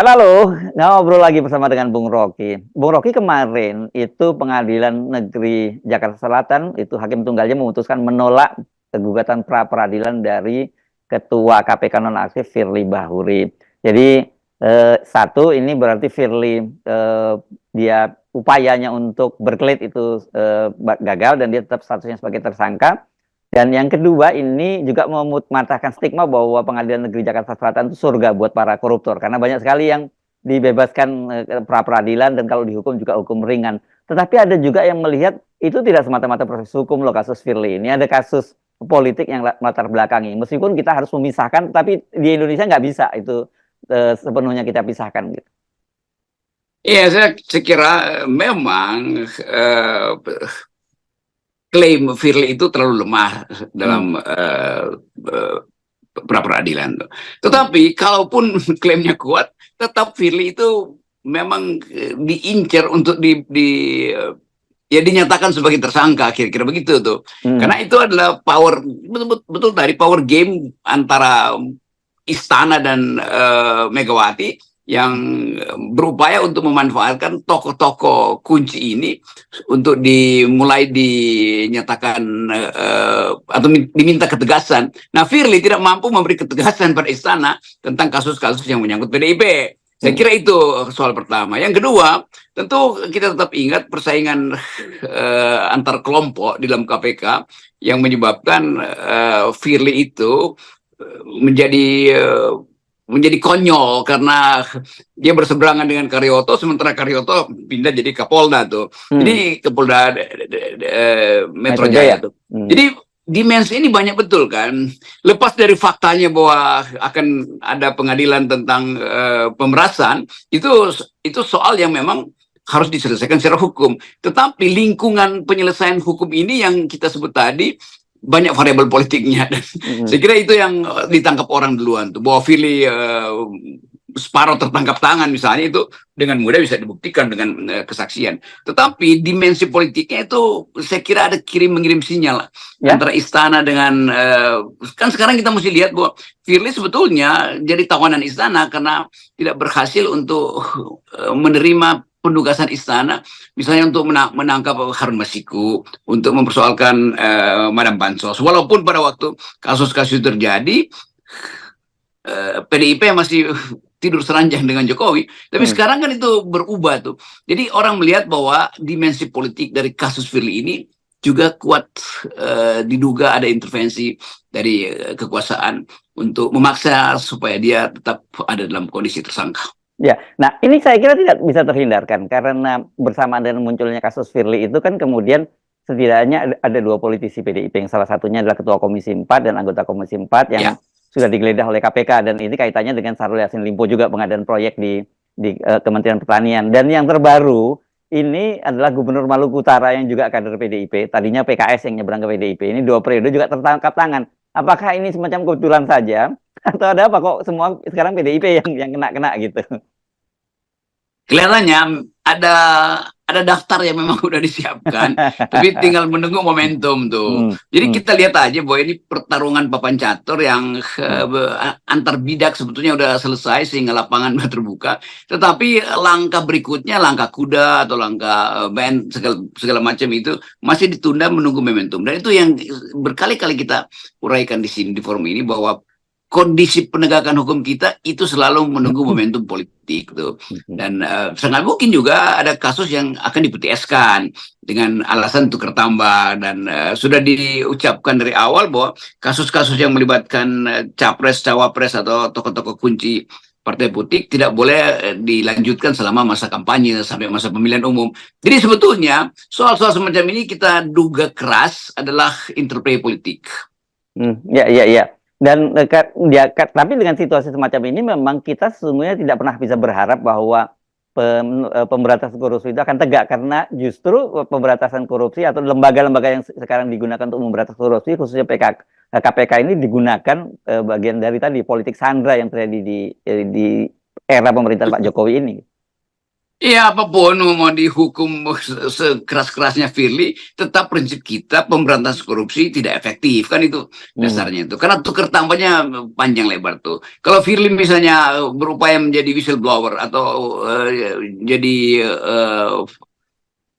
Halo, ngobrol lagi bersama dengan Bung Rocky. Bung Rocky kemarin itu Pengadilan Negeri Jakarta Selatan itu hakim tunggalnya memutuskan menolak gugatan pra peradilan dari Ketua KPK nonaktif Firly Bahuri. Jadi satu ini berarti Firly dia upayanya untuk berkelit itu gagal dan dia tetap statusnya sebagai tersangka. Dan yang kedua ini juga mematahkan stigma bahwa Pengadilan Negeri Jakarta Selatan itu surga buat para koruptor. Karena banyak sekali yang dibebaskan pra peradilan dan kalau dihukum juga hukum ringan. Tetapi ada juga yang melihat itu tidak semata-mata proses hukum loh kasus Firly ini. Ada kasus politik yang latar belakangi. Meskipun kita harus memisahkan, tapi di Indonesia nggak bisa itu sepenuhnya kita pisahkan gitu. Iya, saya kira memang eh, klaim Firly itu terlalu lemah dalam Hmm. pra peradilan. Hmm. Tetapi kalaupun klaimnya kuat, tetap Firly itu memang diincar untuk ya dinyatakan sebagai tersangka, kira-kira begitu tuh. Hmm. Karena itu adalah power, betul tadi power game antara Istana dan Megawati yang berupaya untuk memanfaatkan tokoh-tokoh kunci ini untuk dimulai dinyatakan atau diminta ketegasan. Nah, Firly tidak mampu memberi ketegasan pada Istana tentang kasus-kasus yang menyangkut PDIP. Saya Hmm. kira itu soal pertama. Yang kedua, tentu kita tetap ingat persaingan antar kelompok di dalam KPK yang menyebabkan Firly itu menjadi menjadi konyol karena dia berseberangan dengan Karyoto, sementara Karyoto pindah jadi Kapolda tuh. Hmm. Jadi Kapolda Metro Metro Jaya Jaya. tuh. Hmm. Jadi dimensi ini banyak betul kan. Lepas dari faktanya bahwa akan ada pengadilan tentang pemerasan, itu soal yang memang harus diselesaikan secara hukum. Tetapi lingkungan penyelesaian hukum ini yang kita sebut tadi banyak variabel politiknya. Dan Hmm. saya kira itu yang ditangkap orang duluan tuh, bahwa Firly separuh tertangkap tangan misalnya, itu dengan mudah bisa dibuktikan dengan kesaksian. Tetapi dimensi politiknya itu saya kira ada kirim mengirim sinyal Ya. antara Istana dengan kan sekarang kita mesti lihat bahwa Firly sebetulnya jadi tawanan Istana karena tidak berhasil untuk menerima penugasan Istana, misalnya untuk menangkap Harun Masiku, untuk mempersoalkan Madam Bansos. Walaupun pada waktu kasus-kasus terjadi, PDIP masih tidur seranjang dengan Jokowi, tapi Hmm. sekarang kan itu berubah tuh. Jadi orang melihat bahwa dimensi politik dari kasus Firly ini juga kuat, diduga ada intervensi dari kekuasaan untuk memaksa supaya dia tetap ada dalam kondisi tersangka. Ya, nah ini saya kira tidak bisa terhindarkan karena bersamaan dengan munculnya kasus Firly itu kan kemudian setidaknya ada dua politisi PDIP yang salah satunya adalah Ketua Komisi 4 dan anggota Komisi 4 yang Ya, sudah digeledah oleh KPK dan ini kaitannya dengan Syahrul Yassin Limpo juga pengadaan proyek di Kementerian Pertanian dan yang terbaru ini adalah Gubernur Maluku Utara yang juga kader PDIP, tadinya PKS yang nyebrang ke PDIP, ini 2 periode juga tertangkap tangan. Apakah ini semacam kebetulan saja atau ada apa kok semua sekarang PDIP yang kena-kena gitu? kelihatannya ada daftar yang memang udah disiapkan, tapi tinggal menunggu momentum tuh. Hmm. Jadi Hmm. kita lihat aja bahwa ini pertarungan papan catur yang Hmm. antar bidak sebetulnya udah selesai sehingga lapangan udah terbuka. Tetapi langkah berikutnya, langkah kuda atau langkah band segala macam itu masih ditunda menunggu momentum. Dan itu yang berkali-kali kita uraikan di sini di forum ini, bahwa kondisi penegakan hukum kita itu selalu menunggu momentum politik tuh. Dan sangat mungkin juga ada kasus yang akan dipetieskan dengan alasan tukar tambah, dan sudah diucapkan dari awal bahwa kasus-kasus yang melibatkan capres, cawapres atau tokoh-tokoh kunci partai politik tidak boleh dilanjutkan selama masa kampanye sampai masa pemilihan umum. Jadi sebetulnya soal-soal semacam ini kita duga keras adalah interplay politik. Ya, ya, ya. Dan ya, tapi dengan situasi semacam ini memang kita sesungguhnya tidak pernah bisa berharap bahwa pemberantasan korupsi itu akan tegak karena justru pemberantasan korupsi atau lembaga-lembaga yang sekarang digunakan untuk memberantas korupsi khususnya KPK ini digunakan bagian dari tadi politik sandra yang terjadi di era pemerintahan Pak Jokowi ini. Iya, apapun mau dihukum sekeras-kerasnya Firly, tetap prinsip kita pemberantasan korupsi tidak efektif, kan itu Hmm. dasarnya itu. Karena tukar tambahnya panjang lebar tuh. Kalau Firly misalnya berupaya menjadi whistleblower atau jadi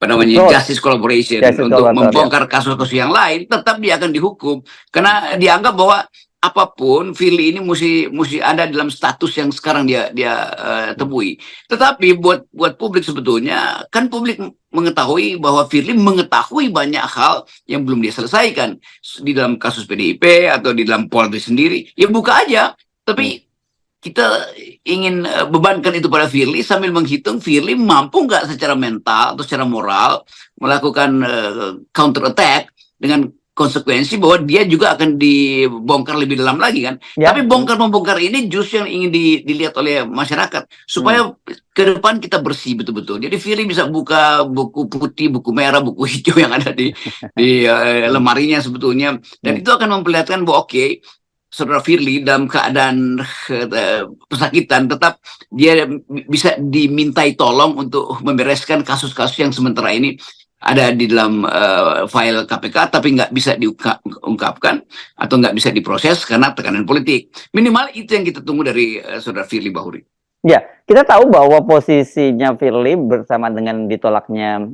apa namanya Betul, justice collaboration justice untuk collaborator ya. membongkar kasus-kasus yang lain, tetap dia akan dihukum karena dianggap bahwa apapun Firly ini mesti ada dalam status yang sekarang dia temui. Tetapi buat publik sebetulnya kan publik mengetahui bahwa Firly mengetahui banyak hal yang belum dia selesaikan di dalam kasus PDIP atau di dalam Polri sendiri. Ya buka aja. Hmm. Tapi kita ingin bebankan itu pada Firly sambil menghitung Firly mampu nggak secara mental atau secara moral melakukan counter attack dengan konsekuensi bahwa dia juga akan dibongkar lebih dalam lagi kan. Ya, Tapi bongkar-membongkar ini justru yang ingin dilihat oleh masyarakat hmm. supaya ke depan kita bersih betul-betul. Jadi Firly bisa buka buku putih, buku merah, buku hijau yang ada di lemarinya sebetulnya, dan Hmm. itu akan memperlihatkan bahwa oke, Saudara Firly dalam keadaan pesakitan tetap dia bisa dimintai tolong untuk membereskan kasus-kasus yang sementara ini ada di dalam file KPK tapi nggak bisa diungkapkan atau nggak bisa diproses karena tekanan politik. Minimal itu yang kita tunggu dari Saudara Firly Bahuri. Ya, kita tahu bahwa posisinya Firly bersama dengan ditolaknya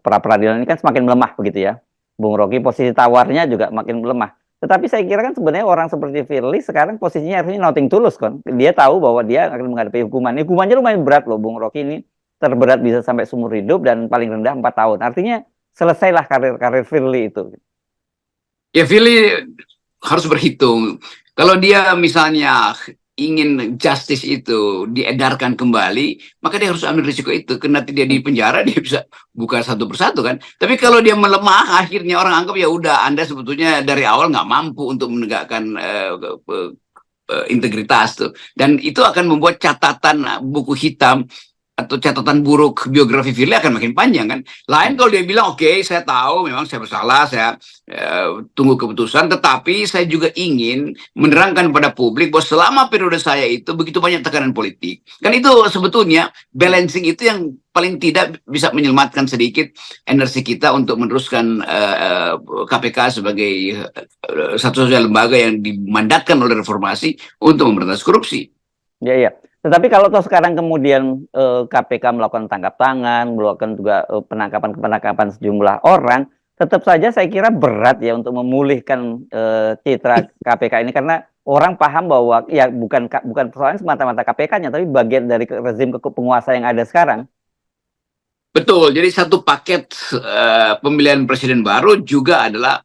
pra peradilan ini kan semakin melemah begitu ya, Bung Rocky. Posisi tawarnya juga makin melemah. Tetapi saya kira kan sebenarnya orang seperti Firly sekarang posisinya harusnya nothing tulus kan. Dia tahu bahwa dia akan menghadapi hukuman. Hukumannya lumayan berat loh, Bung Rocky, ini terberat bisa sampai seumur hidup dan paling rendah 4 tahun. Artinya selesailah karir Firly itu. Ya Firly harus berhitung. Kalau dia misalnya ingin justice itu diedarkan kembali, maka dia harus ambil risiko itu. Karena dia di penjara, dia bisa buka satu persatu kan. Tapi kalau dia melemah, akhirnya orang anggap ya udah Anda sebetulnya dari awal nggak mampu untuk menegakkan integritas tuh. Dan itu akan membuat catatan buku hitam atau catatan buruk biografi Firly akan makin panjang kan. Lain kalau dia bilang oke, saya tahu memang saya bersalah, saya tunggu keputusan, tetapi saya juga ingin menerangkan pada publik bahwa selama periode saya itu begitu banyak tekanan politik. Kan itu sebetulnya balancing itu yang paling tidak bisa menyelamatkan sedikit energi kita untuk meneruskan KPK sebagai satu-satunya lembaga yang dimandatkan oleh reformasi untuk memberantas korupsi. Ya, ya. Tetapi kalau toh sekarang kemudian KPK melakukan tangkap tangan, melakukan juga penangkapan sejumlah orang, tetap saja saya kira berat ya untuk memulihkan citra KPK ini karena orang paham bahwa ya bukan persoalan semata-mata KPK-nya, tapi bagian dari rezim penguasa yang ada sekarang. Betul, jadi satu paket pemilihan presiden baru juga adalah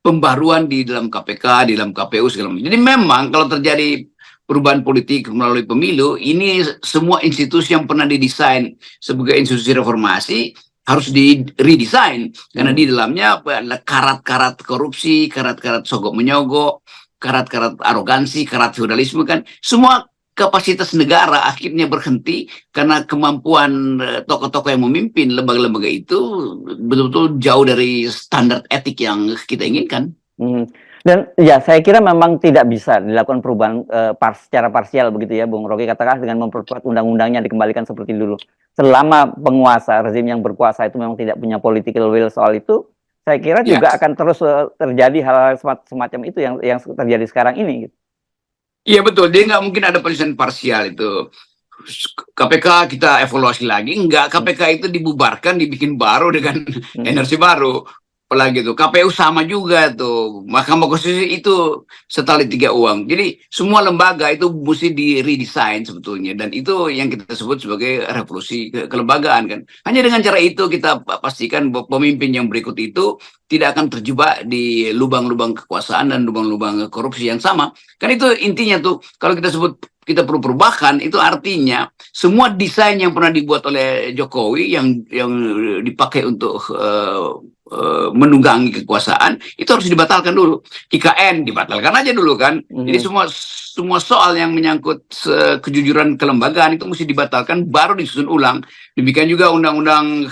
pembaruan di dalam KPK, di dalam KPU segala macam. Jadi memang kalau terjadi perubahan politik melalui pemilu, ini semua institusi yang pernah didesain sebagai institusi reformasi harus di-redesign. Karena di dalamnya karat-karat korupsi, karat-karat sogok menyogok, karat-karat arogansi, karat feudalisme kan. Semua kapasitas negara akhirnya berhenti karena kemampuan tokoh-tokoh yang memimpin lembaga-lembaga itu betul-betul jauh dari standar etik yang kita inginkan. Dan ya saya kira memang tidak bisa dilakukan perubahan secara parsial begitu ya, Bung Rocky, katakan dengan memperkuat undang-undangnya dikembalikan seperti dulu. Selama penguasa, rezim yang berkuasa itu memang tidak punya political will soal itu, saya kira juga akan terus terjadi hal-hal semacam itu yang terjadi sekarang ini. Iya betul, dia nggak mungkin ada penyelesaian parsial itu. KPK kita evaluasi lagi, enggak, KPK itu dibubarkan, dibikin baru dengan energi baru. Apalagi tuh KPU sama juga tuh, Mahkamah Konstitusi itu setali tiga uang. Jadi semua lembaga itu mesti di-redesign sebetulnya, dan itu yang kita sebut sebagai revolusi kelembagaan kan. Hanya dengan cara itu kita pastikan bahwa pemimpin yang berikut itu tidak akan terjebak di lubang-lubang kekuasaan dan lubang-lubang korupsi yang sama. Kan itu intinya tuh, kalau kita sebut kita perlu perubahan, itu artinya semua desain yang pernah dibuat oleh Jokowi yang dipakai untuk menunggangi kekuasaan itu harus dibatalkan dulu. IKN dibatalkan aja dulu kan. Jadi semua soal yang menyangkut kejujuran kelembagaan itu mesti dibatalkan baru disusun ulang. Demikian juga undang-undang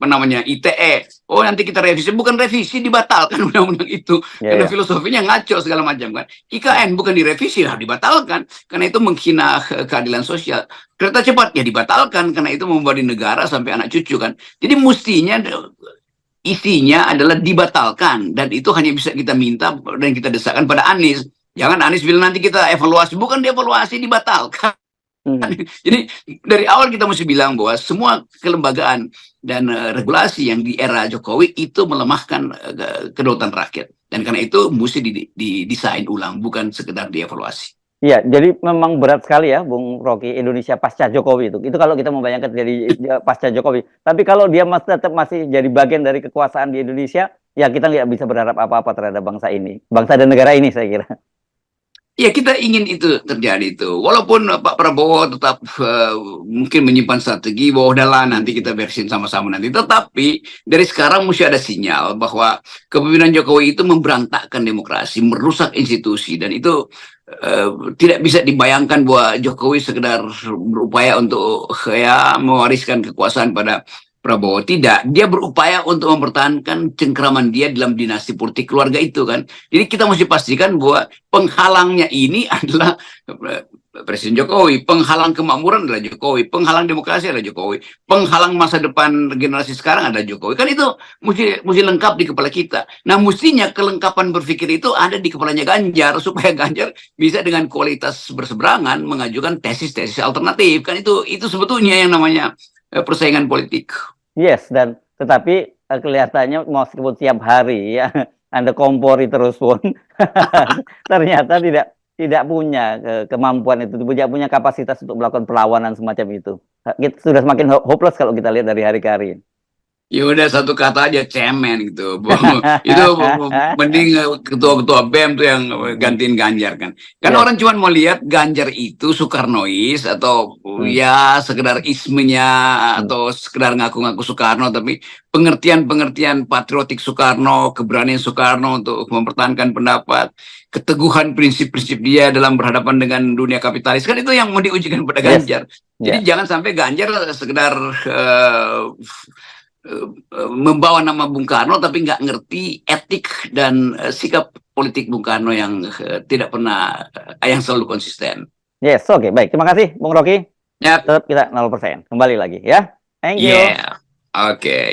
apa namanya ITE. Oh nanti kita revisi, bukan revisi, dibatalkan undang-undang itu karena filosofinya ngaco segala macam kan. IKN bukan direvisi lah, dibatalkan karena itu menghina keadilan sosial. Kereta cepat ya dibatalkan karena itu membawa di negara sampai anak cucu kan. Jadi mestinya isinya adalah dibatalkan dan itu hanya bisa kita minta dan kita desakkan pada Anies. Jangan Anies bilang nanti kita evaluasi, bukan dievaluasi, dibatalkan. Jadi dari awal kita mesti bilang bahwa semua kelembagaan dan regulasi yang di era Jokowi itu melemahkan kedaulatan rakyat dan karena itu mesti didesain ulang, bukan sekedar dievaluasi. Iya, jadi memang berat sekali ya, Bung Rocky, Indonesia pasca Jokowi itu. Itu kalau kita membayangkan jadi pasca Jokowi. Tapi kalau dia tetap masih jadi bagian dari kekuasaan di Indonesia, ya kita nggak bisa berharap apa-apa terhadap bangsa ini, bangsa dan negara ini, saya kira. Ya kita ingin itu terjadi itu. Walaupun Pak Prabowo tetap mungkin menyimpan strategi bahwa udahlah nanti kita beresin sama-sama nanti. Tetapi dari sekarang mesti ada sinyal bahwa kepemimpinan Jokowi itu memberantakkan demokrasi, merusak institusi dan itu tidak bisa dibayangkan bahwa Jokowi sekedar berupaya untuk ya mewariskan kekuasaan pada Prabowo. Tidak, dia berupaya untuk mempertahankan cengkraman dia dalam dinasti politik keluarga itu kan. Jadi kita mesti pastikan bahwa penghalangnya ini adalah Presiden Jokowi, penghalang kemakmuran adalah Jokowi, penghalang demokrasi adalah Jokowi, penghalang masa depan generasi sekarang adalah Jokowi. Kan itu mesti lengkap di kepala kita. Nah mestinya kelengkapan berpikir itu ada di kepalanya Ganjar supaya Ganjar bisa dengan kualitas berseberangan mengajukan tesis-tesis alternatif. Kan itu sebetulnya yang namanya persaingan politik. Yes, dan tetapi kelihatannya meskipun tiap hari ya Anda kompori terus pun ternyata tidak punya kemampuan itu, tidak punya kapasitas untuk melakukan perlawanan semacam itu. Sudah semakin hopeless kalau kita lihat dari hari ke hari. Ya udah satu kata aja, cemen gitu. Itu mending ketua-ketua BEM tuh yang gantiin Ganjar kan. Karena orang cuma mau lihat Ganjar itu Soekarnois atau ya sekedar ismenya atau sekedar ngaku-ngaku Soekarno, tapi pengertian-pengertian patriotik Soekarno, keberanian Soekarno untuk mempertahankan pendapat, keteguhan prinsip-prinsip dia dalam berhadapan dengan dunia kapitalis, kan itu yang mau diujikan pada Ganjar. Jadi jangan sampai Ganjar sekedar membawa nama Bung Karno tapi nggak ngerti etik dan sikap politik Bung Karno yang tidak pernah yang selalu konsisten. Yes, oke, baik. Terima kasih Bung Rocky. Yep. Tetap kita 0%. Kembali lagi ya. Thank you. Yeah. Oke.